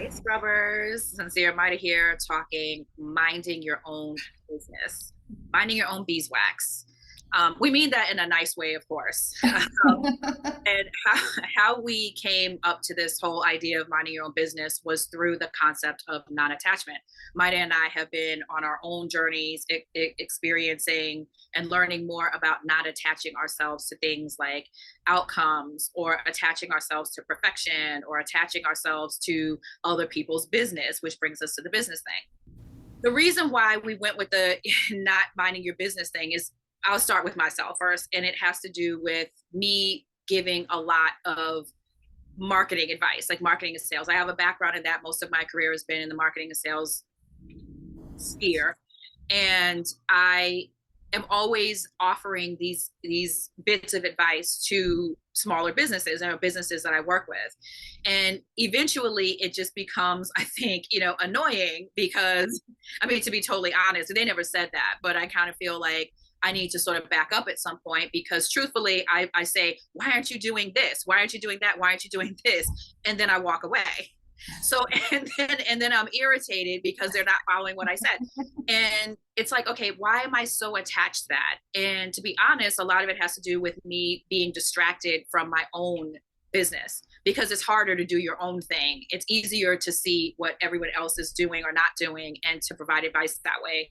Hiya Scrubbers, Sincere Mighty here, talking minding your own business, minding your own beeswax. We mean that in a nice way, of course. And how we came up to this whole idea of minding your own business was through the concept of non-attachment. Maida and I have been on our own journeys, experiencing and learning more about not attaching ourselves to things like outcomes, or attaching ourselves to perfection, or attaching ourselves to other people's business, which brings us to the business thing. The reason why we went with the not minding your business thing is, I'll start with myself first, and it has to do with me giving a lot of marketing advice, like marketing and sales. I have a background in that. Most of my career has been in the marketing and sales sphere, and I am always offering these bits of advice to smaller businesses and businesses that I work with. And eventually it just becomes, I think, annoying, because I mean, to be totally honest, they never said that, but I kind of feel like I need to sort of back up at some point, because truthfully, I say, why aren't you doing this? Why aren't you doing that? Why aren't you doing this? And then I walk away. So, and then I'm irritated because they're not following what I said. And it's like, okay, why am I so attached to that? And to be honest, a lot of it has to do with me being distracted from my own business, because it's harder to do your own thing. It's easier to see what everyone else is doing or not doing and to provide advice that way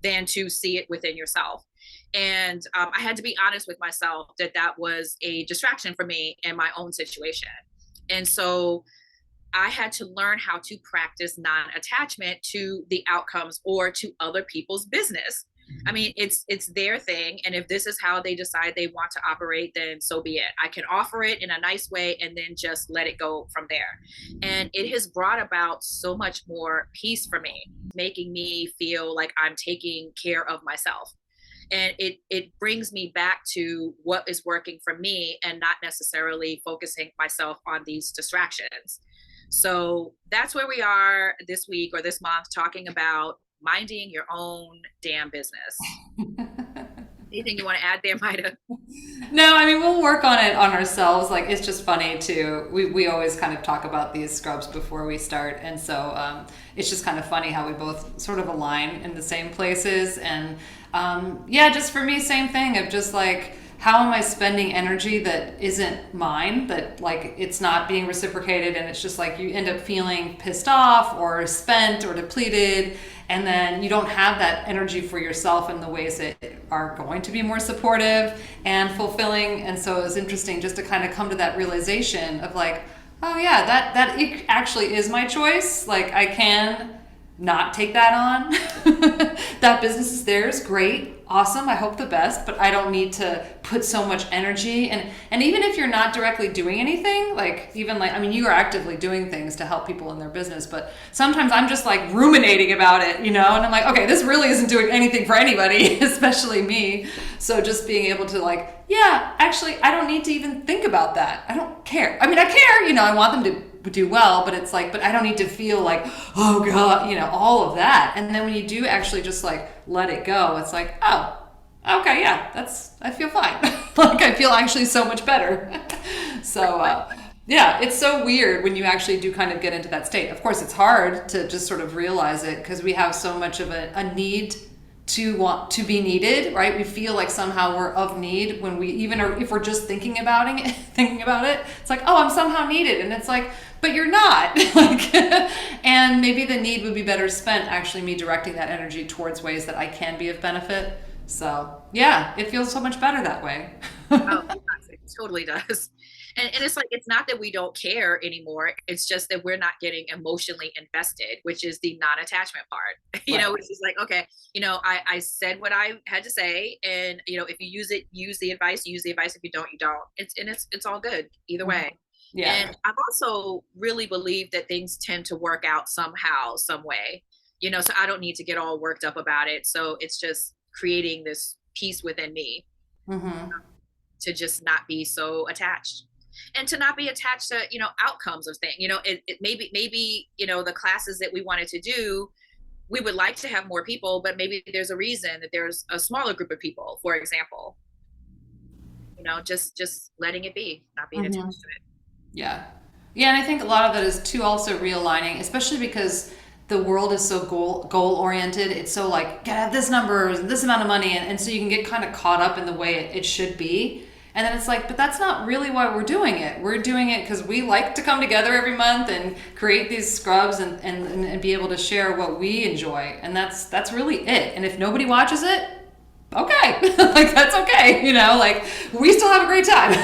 than to see it within yourself. And I had to be honest with myself that that was a distraction for me in my own situation. And so I had to learn how to practice non-attachment to the outcomes or to other people's business. I mean, it's their thing, and if this is how they decide they want to operate, then so be it. I can offer it in a nice way and then just let it go from there. And it has brought about so much more peace for me, making me feel like I'm taking care of myself. And it brings me back to what is working for me, and not necessarily focusing myself on these distractions. So that's where we are this week or this month, talking about minding your own damn business. Anything you want to add there, Maida? No, I mean, we'll work on it on ourselves. Like, it's just funny too. We always kind of talk about these scrubs before we start. And so it's just kind of funny how we both sort of align in the same places. And yeah, just for me, same thing of just like, how am I spending energy that isn't mine, that like it's not being reciprocated, and it's just like you end up feeling pissed off or spent or depleted, and then you don't have that energy for yourself in the ways that are going to be more supportive and fulfilling. And so it was interesting just to kind of come to that realization of like, oh yeah, that it actually is my choice. Like, I can not take that on. That business is theirs, great, awesome, I hope the best, but I don't need to put so much energy. And even if you're not directly doing anything, like, even like, I mean, you are actively doing things to help people in their business, but sometimes I'm just like ruminating about it, and I'm like, okay, this really isn't doing anything for anybody, especially me. So just being able to like, yeah, actually, I don't need to even think about that. I don't care. I mean, I care, I want them to do well, but it's like, but I don't need to feel like, oh god, all of that. And then when you do actually just like let it go, it's like, oh, okay, yeah, I feel fine. Like, I feel actually so much better. So yeah, it's so weird when you actually do kind of get into that state. Of course, it's hard to just sort of realize it, because we have so much of a need to want to be needed, right? We feel like somehow we're of need when we even are, if we're just thinking about it, it's like, oh, I'm somehow needed. And it's like, but you're not. Like, and maybe the need would be better spent actually me directing that energy towards ways that I can be of benefit. So yeah, it feels so much better that way. Oh, it totally does. And it's like, it's not that we don't care anymore. It's just that we're not getting emotionally invested, which is the non-attachment part, Right. which is like, okay, I said what I had to say. And, if you use it, use the advice, use the advice. If you don't, you don't. It's all good either Mhm. way. Yeah. And I've also really believed that things tend to work out somehow, some way, so I don't need to get all worked up about it. So it's just creating this peace within me Hmm. to just not be so attached, and to not be attached to outcomes of things. It maybe the classes that we wanted to do, we would like to have more people, but maybe there's a reason that there's a smaller group of people, for example. Just letting it be, not being attached Hmm. to it. Yeah. Yeah, and I think a lot of it is too also realigning, especially because the world is so goal oriented. It's so like, gotta have this number and this amount of money, and so you can get kind of caught up in the way it should be. And then it's like, but that's not really why we're doing it. We're doing it because we like to come together every month and create these scrubs and be able to share what we enjoy. And that's really it. And if nobody watches it, okay. Like that's okay, like we still have a great time.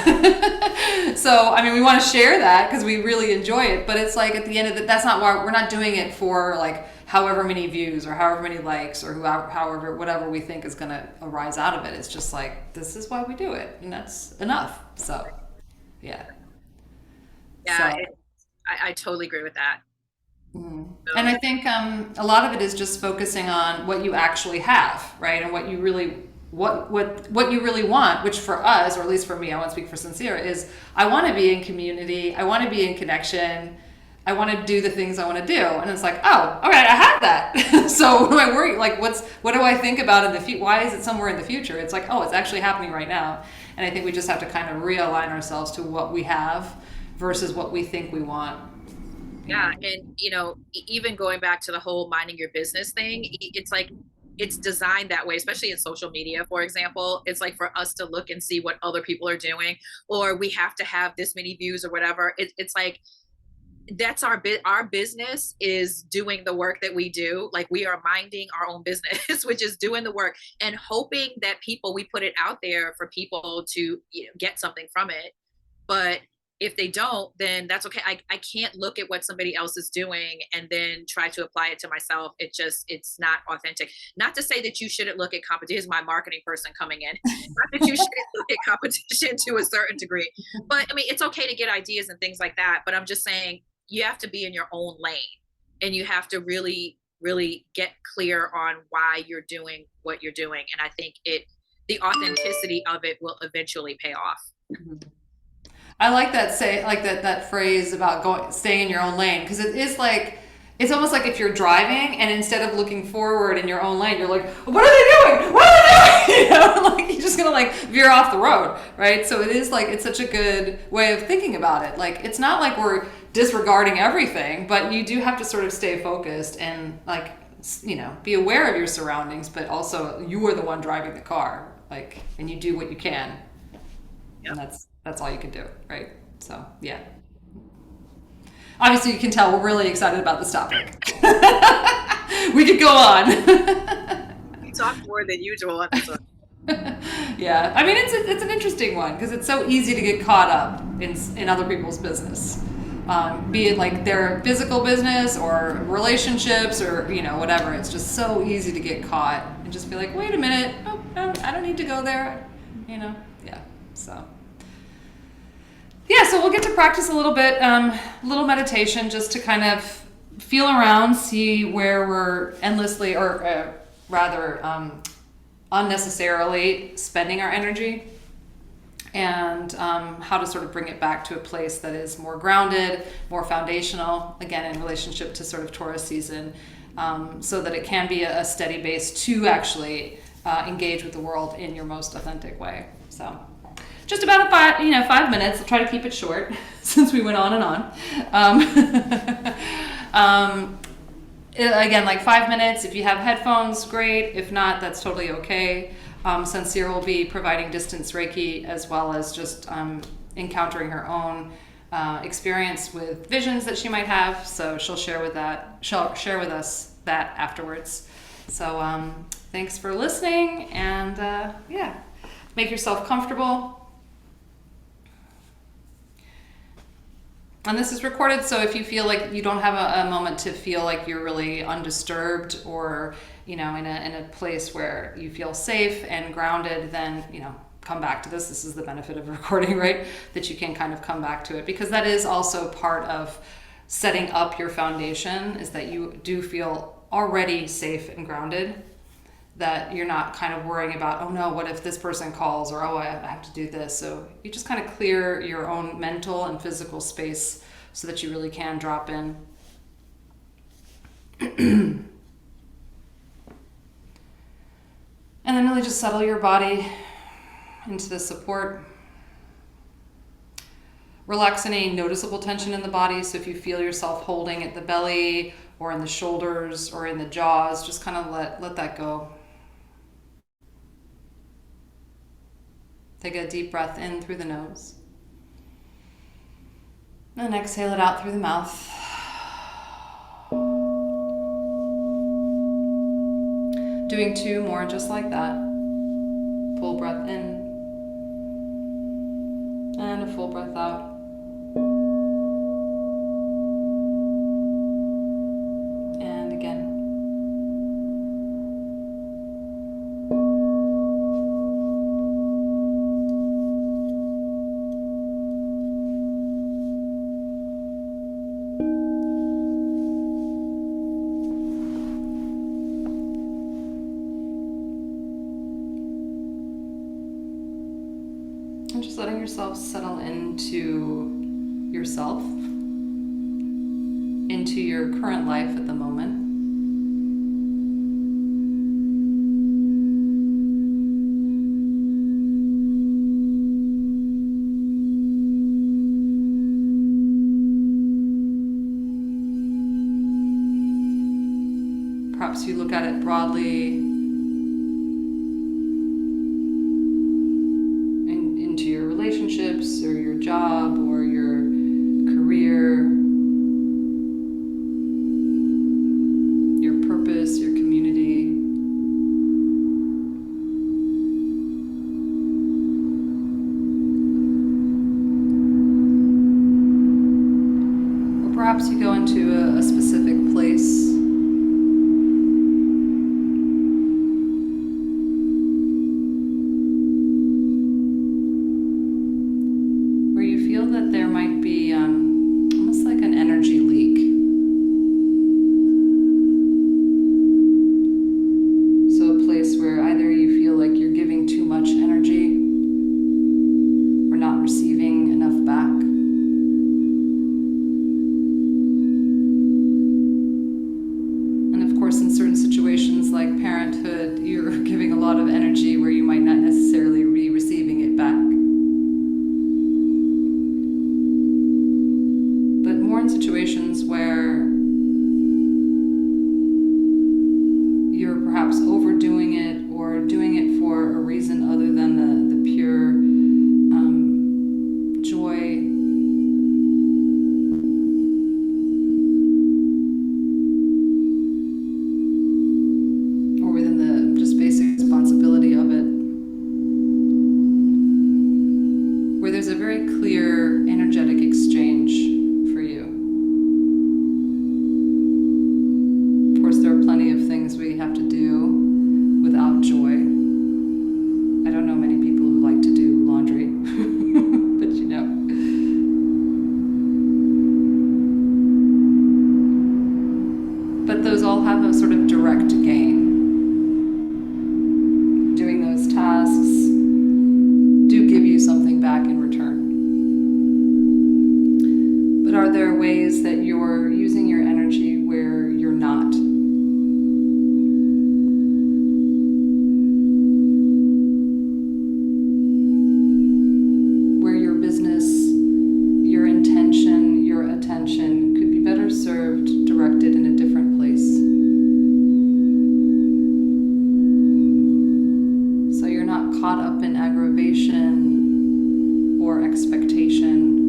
So I mean we want to share that because we really enjoy it, but it's like at the end of that's not why we're not doing it for like however many views or however many likes or however whatever we think is going to arise out of it. It's just like this is why we do it, and that's enough. So yeah. Yeah, So I totally agree with that. and I think a lot of it is just focusing on what you actually have, right? And what you really what you really want, which for us, or at least for me, I won't speak for Sincere, is I want to be in community, I want to be in connection, I want to do the things I want to do. And it's like, oh, all right, I have that. So what do I worry? Like, what do I think about in the future? Why is it somewhere in the future? It's like, oh, it's actually happening right now. And I think we just have to kind of realign ourselves to what we have versus what we think we want. Yeah, and even going back to the whole minding your business thing, it's like it's designed that way, especially in social media, for example. It's like for us to look and see what other people are doing, or we have to have this many views or whatever. It's like that's our business is doing the work that we do. Like we are minding our own business, which is doing the work and hoping that we put it out there for people to get something from it. But if they don't, then that's okay. I can't look at what somebody else is doing and then try to apply it to myself. It's not authentic. Not to say that you shouldn't look at competition. Here's my marketing person coming in. Not that you shouldn't look at competition to a certain degree, but I mean, it's okay to get ideas and things like that. But I'm just saying you have to be in your own lane and you have to really, really get clear on why you're doing what you're doing. And I think the authenticity of it will eventually pay off. I like that phrase about staying in your own lane, because it is like it's almost like if you're driving and instead of looking forward in your own lane, you're like, what are they doing? What are they doing? Like you're just gonna like veer off the road, right? So it is like it's such a good way of thinking about it. Like it's not like we're disregarding everything, but you do have to sort of stay focused and like be aware of your surroundings, but also you are the one driving the car, like, and you do what you can. Yep. And that's all you can do, right? So yeah. Obviously, you can tell we're really excited about this topic. We could go on. You talk more than usual. Yeah, I mean it's an interesting one because it's so easy to get caught up in other people's business, be it like their physical business or relationships or whatever. It's just so easy to get caught and just be like, wait a minute, oh, I don't need to go there, yeah. So. Yeah, so we'll get to practice a little bit, little meditation just to kind of feel around, see where we're endlessly or rather unnecessarily spending our energy, and how to sort of bring it back to a place that is more grounded, more foundational, again, in relationship to sort of Taurus season, so that it can be a steady base to actually engage with the world in your most authentic way. So. Just about 5 minutes. I'll try to keep it short since we went on and on. Again, like 5 minutes. If you have headphones, great. If not, that's totally okay. Sincere will be providing distance Reiki as well as just encountering her own experience with visions that she might have. So she'll share with us that afterwards. So thanks for listening, and make yourself comfortable. And this is recorded, so if you feel like you don't have a moment to feel like you're really undisturbed or, in a place where you feel safe and grounded, then, come back to this. This is the benefit of recording, right? That you can kind of come back to it, because that is also part of setting up your foundation, is that you do feel already safe and grounded, that you're not kind of worrying about, oh no, what if this person calls, or oh, I have to do this. So you just kind of clear your own mental and physical space so that you really can drop in. And then really just settle your body into the support. Relax any noticeable tension in the body. So if you feel yourself holding at the belly or in the shoulders or in the jaws, just kind of let that go. Take a deep breath in through the nose. And exhale it out through the mouth. Doing 2 more just like that. Full breath in. And a full breath out. And again. And just letting yourself settle into yourself, into your current life at the moment. Perhaps you look at it broadly into your relationships or your job or your career, your purpose, your community. Or perhaps you go into a specific place where you feel that there might be almost like an energy leak. So a place where either you feel like you're giving too much energy or not receiving enough back. And of course, in certain situations like parenthood, you're giving a lot of energy where you might not necessarily be receiving it back. But more in situations where you're perhaps overdoing it or doing it for a reason other than the pure joy or within the just basic responsibility of it, where there's a very clear energetic exchange for you. Of course, there are plenty of things we have to do without joy. I don't know many people who like to do laundry, but you know. But those all have a sort of direct gain. Doing those tasks do give you something back in return. But are there ways that you're using your energy where you're not? Where your business, your intention, your attention could be better served, directed in a different place. So you're not caught up in aggravation or expectation.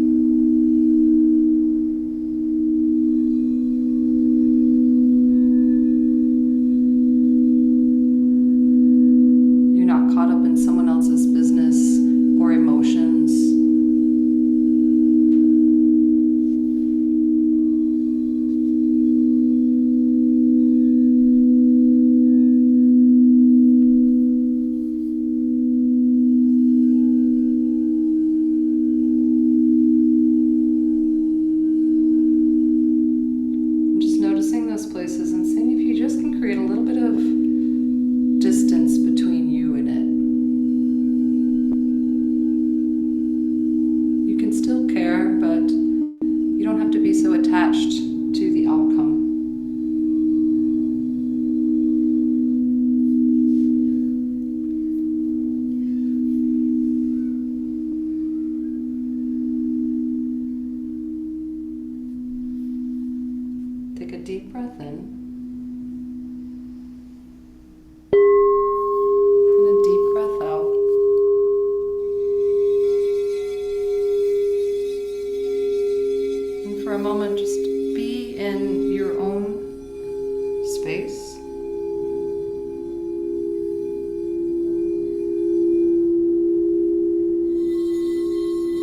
Take a deep breath in and a deep breath out. And for a moment, just be in your own space.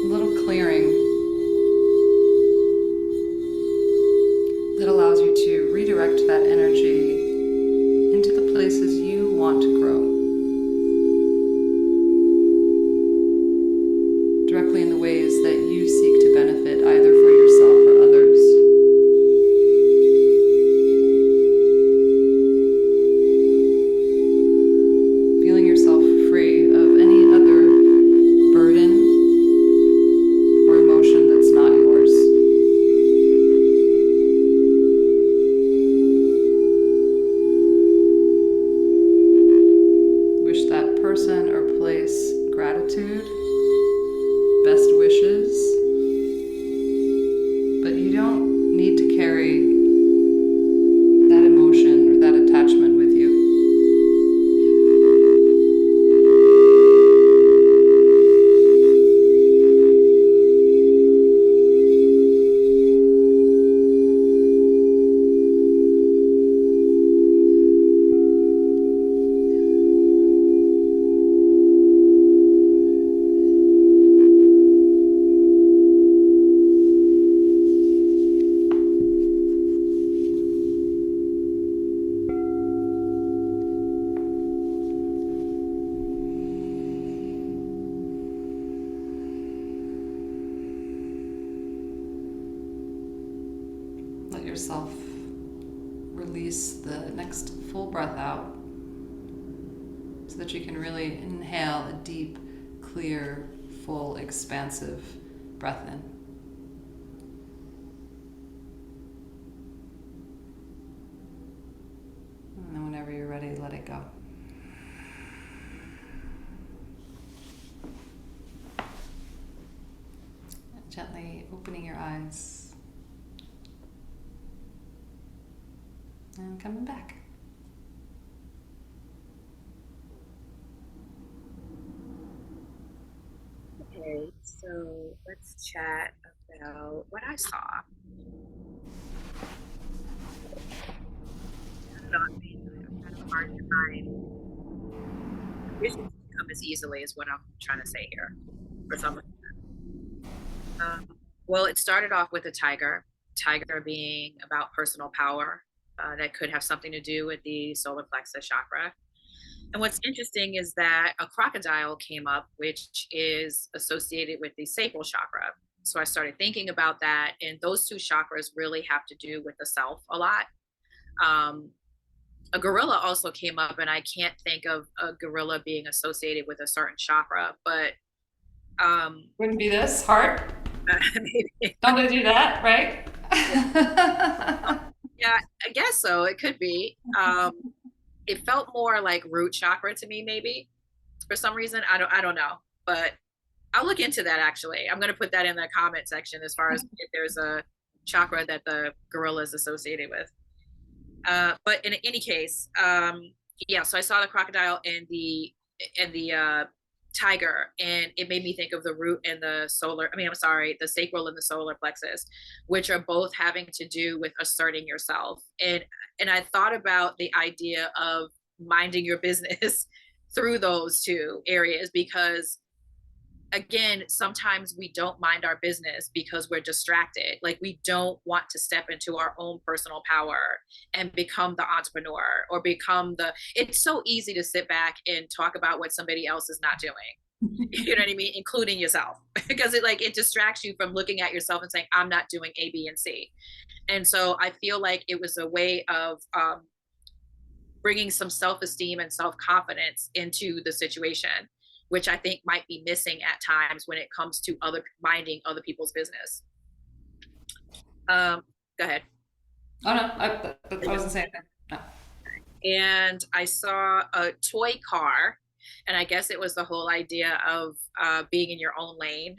A little clearing that allows you to redirect that energy into the places you want to grow. Directly in the ways that you seek to benefit either for yourself or others. Feeling yourself free of any other burden or emotion that's not yours. Wish that person or place gratitude, best wishes, but you don't need to carry that emotion or that attachment with you. Let yourself release the next full breath out so that you can really inhale a deep, clear, full, expansive breath in. And then whenever you're ready, let it go. Gently opening your eyes and coming back. Okay, so let's chat about what I saw. Not me. I've had a hard time. Visions come as easily as what I'm trying to say here for some reason. Well, it started off with a tiger, tiger being about personal power. That could have something to do with the solar plexus chakra. And what's interesting is that a crocodile came up, which is associated with the sacral chakra. So I started thinking about that. And those two chakras really have to do with the self a lot. A gorilla also came up, and I can't think of a gorilla being associated with a certain chakra, but Wouldn't be this heart? maybe, Don't they do that, right? yeah, I guess so. It could be. It felt more like root chakra to me, maybe for some reason. I don't know, but I'll look into that actually. I'm going to put that in the comment section as far as if there's a chakra that the gorilla is associated with. But in any case, yeah. So I saw the crocodile and the tiger, and it made me think of the root and the solar. I mean, I'm sorry, the sacral and the solar plexus, which are both having to do with asserting yourself. And I thought about the idea of minding your business through those two areas because again, sometimes we don't mind our business because we're distracted. Like we don't want to step into our own personal power and become the entrepreneur or become the, it's so easy to sit back and talk about what somebody else is not doing. You know what I mean? Including yourself, because it distracts you from looking at yourself and saying, I'm not doing A, B, and C. And so I feel like it was a way of bringing some self-esteem and self-confidence into the situation, which I think might be missing at times when it comes to minding other people's business. Go ahead. Oh no, I wasn't saying that. No. And I saw a toy car, and I guess it was the whole idea of being in your own lane.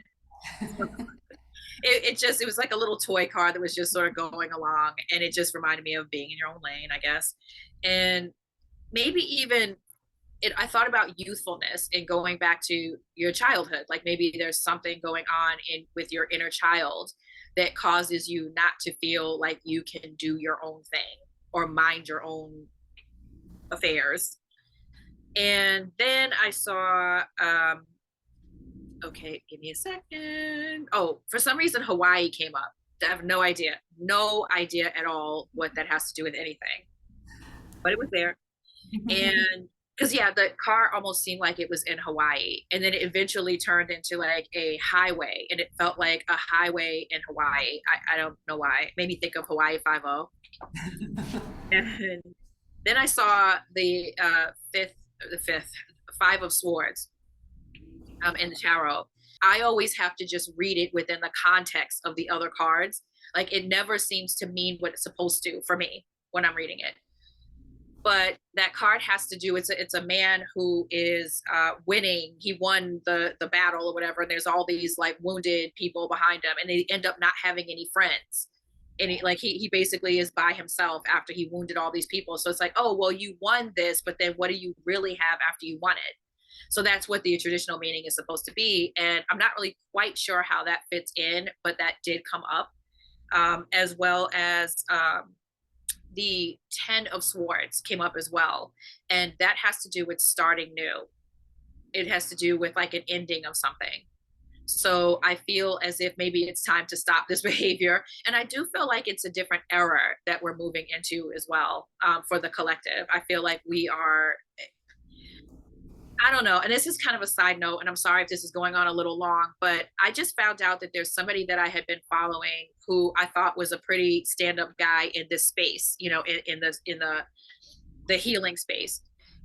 it was like a little toy car that was just sort of going along, and it just reminded me of being in your own lane, I guess. And maybe even I thought about youthfulness and going back to your childhood. Like maybe there's something going on in with your inner child that causes you not to feel like you can do your own thing or mind your own affairs. And then I saw, okay, give me a second. Oh, for some reason, Hawaii came up. I have no idea at all what that has to do with anything, but it was there. And because, yeah, the car almost seemed like it was in Hawaii. And then it eventually turned into like a highway, and it felt like a highway in Hawaii. I don't know why. It made me think of Hawaii 5-0. And then I saw the fifth, Five of Swords in the tarot. I always have to just read it within the context of the other cards. Like it never seems to mean what it's supposed to for me when I'm reading it. But that card has to do, it's a man who is winning. He won the battle or whatever, and there's all these like wounded people behind him, and they end up not having any friends. And he basically is by himself after he wounded all these people. So it's like, oh well, you won this, but then what do you really have after you won it? So that's what the traditional meaning is supposed to be. And I'm not really quite sure how that fits in, but that did come up, as well as the 10 of Swords came up as well. And that has to do with starting new. It has to do with like an ending of something. So I feel as if maybe it's time to stop this behavior. And I do feel like it's a different era that we're moving into as well, for the collective. I feel like we are, I don't know. And this is kind of a side note, and I'm sorry if this is going on a little long, but I just found out that there's somebody that I had been following who I thought was a pretty stand-up guy in this space, in the healing space.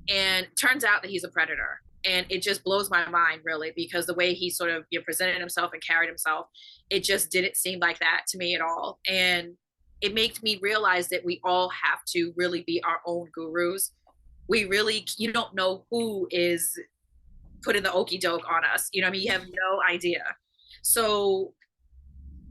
And turns out that he's a predator. And it just blows my mind, really, because the way he sort of presented himself and carried himself, it just didn't seem like that to me at all. And it made me realize that we all have to really be our own gurus. You don't know who is putting the okey doke on us. You have no idea. So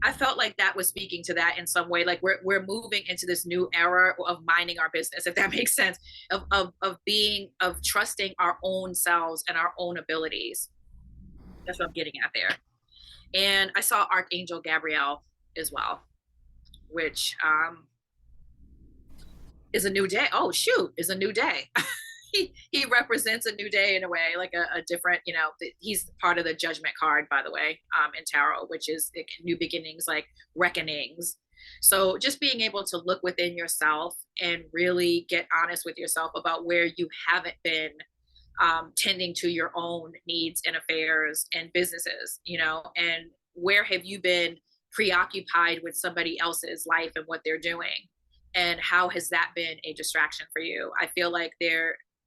I felt like that was speaking to that in some way. Like we're moving into this new era of minding our business, if that makes sense, of trusting our own selves and our own abilities. That's what I'm getting at there. And I saw Archangel Gabriel as well, which is a new day. Oh shoot, is a new day. he represents a new day in a way, like a different, he's part of the judgment card, by the way, in tarot, which is new beginnings, like reckonings. So just being able to look within yourself and really get honest with yourself about where you haven't been tending to your own needs and affairs and businesses, and where have you been preoccupied with somebody else's life and what they're doing, and how has that been a distraction for you? I feel like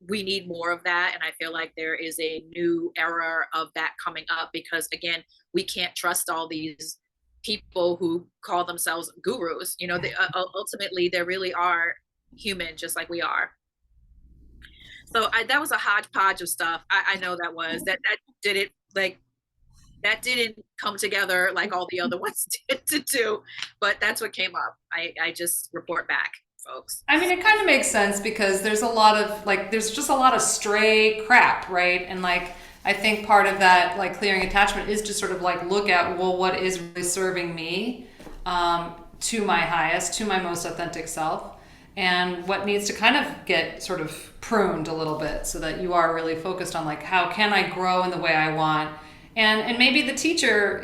we need more of that, and I feel like there is a new era of that coming up, because again, we can't trust all these people who call themselves gurus. Ultimately they really are human, just like we are. So that was a hodgepodge of stuff. I know that didn't that didn't come together like all the other ones did to do, but that's what came up. I just report back, folks. I mean, it kind of makes sense because there's just a lot of stray crap, right? And I think part of that, like clearing attachment, is to sort of look at, well, what is really serving me, to my highest, to my most authentic self, and what needs to kind of get sort of pruned a little bit so that you are really focused on how can I grow in the way I want. And maybe the teacher,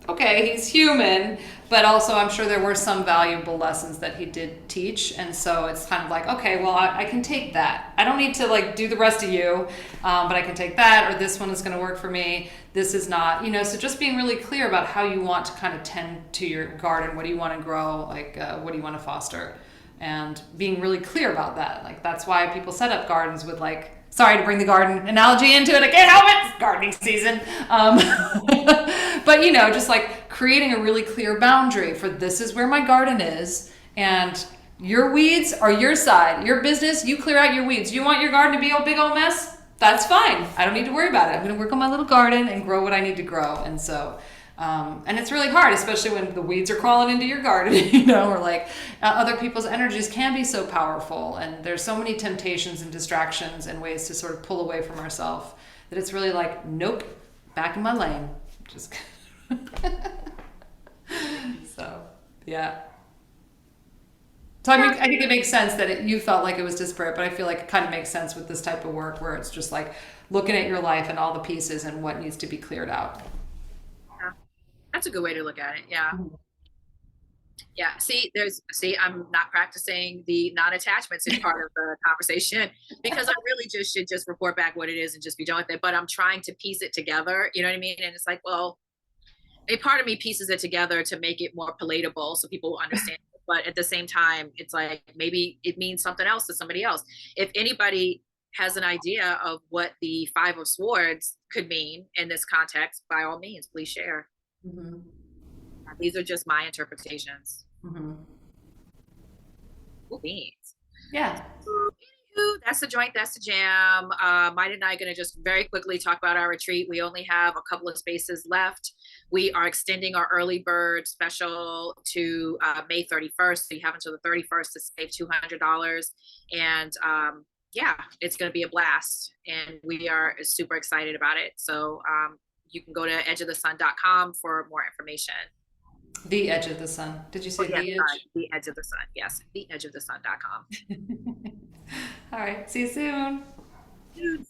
okay, he's human, but also I'm sure there were some valuable lessons that he did teach. And so it's kind of okay, well, I can take that. I don't need to do the rest of you, but I can take that, or this one is going to work for me. This is not, so just being really clear about how you want to kind of tend to your garden. What do you want to grow? What do you want to foster? And being really clear about that. That's why people set up gardens with sorry to bring the garden analogy into it. I can't help it. It's gardening season. But, just creating a really clear boundary for this is where my garden is. And your weeds are your side. Your business, you clear out your weeds. You want your garden to be a big old mess? That's fine. I don't need to worry about it. I'm going to work on my little garden and grow what I need to grow. And so And it's really hard, especially when the weeds are crawling into your garden, or like other people's energies can be so powerful. And there's so many temptations and distractions and ways to sort of pull away from ourselves that it's really like, nope, back in my lane. Just so, yeah. So I think it makes sense that you felt like it was disparate, but I feel like it kind of makes sense with this type of work where it's just like looking at your life and all the pieces and what needs to be cleared out. Yeah. That's a good way to look at it. Yeah. Mhm. Yeah. See, I'm not practicing the non-attachments in part of the conversation because I really just should just report back what it is and just be done with it. But I'm trying to piece it together. You know what I mean? And it's like, well, a part of me pieces it together to make it more palatable so people will understand. But at the same time, it's like maybe it means something else to somebody else. If anybody has an idea of what the Five of Swords could mean in this context, by all means, please share. Mhm. These are just my interpretations. Mhm. Cool beans. Yeah. Anywho, that's the joint, that's the jam. Mike and I are going to just very quickly talk about our retreat. We only have a couple of spaces left. We are extending our early bird special to May 31st. So you have until the 31st to save $200. And yeah, it's going to be a blast. And we are super excited about it. So you can go to edgeofthesun.com for more information. The edge of the sun. Did you Oh, say yes, the sorry, edge? the edge of the sun. Yes, theedgeofthesun.com. All right. See you soon. Dude,